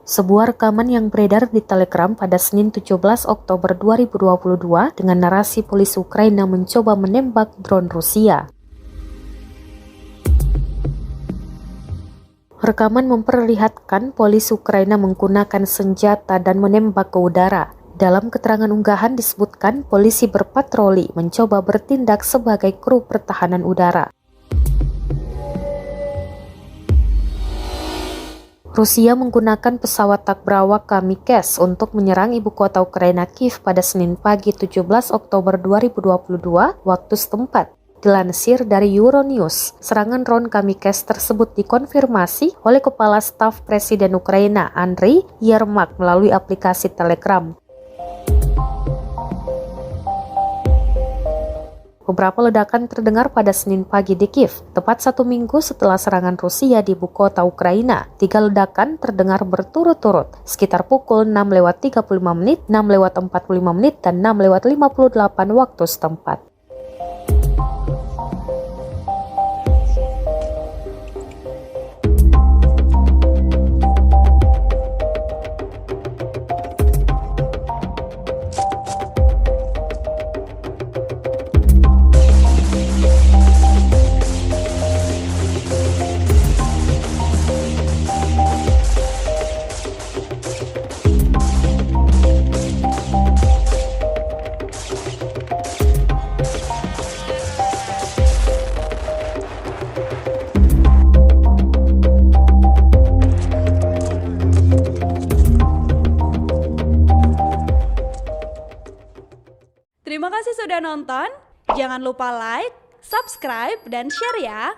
Sebuah rekaman yang beredar di Telegram pada Senin 17 Oktober 2022 dengan narasi polisi Ukraina mencoba menembak drone Rusia. Rekaman memperlihatkan polisi Ukraina menggunakan senjata dan menembak ke udara. Dalam keterangan unggahan disebutkan polisi berpatroli mencoba bertindak sebagai kru pertahanan udara. Rusia menggunakan pesawat tak berawak Kamikaze untuk menyerang ibu kota Ukraina Kiev pada Senin pagi 17 Oktober 2022 waktu setempat. Dilansir dari Euronews, serangan drone Kamikaze tersebut dikonfirmasi oleh Kepala Staf Presiden Ukraina Andriy Yermak melalui aplikasi Telegram. Beberapa ledakan terdengar pada Senin pagi di Kiev, tepat 1 minggu setelah serangan Rusia di ibu kota Ukraina. 3 ledakan terdengar berturut-turut, sekitar pukul 6:35 menit, 6:45 menit, dan 6:58 waktu setempat. Terima kasih sudah nonton. Jangan lupa like, subscribe, dan share ya.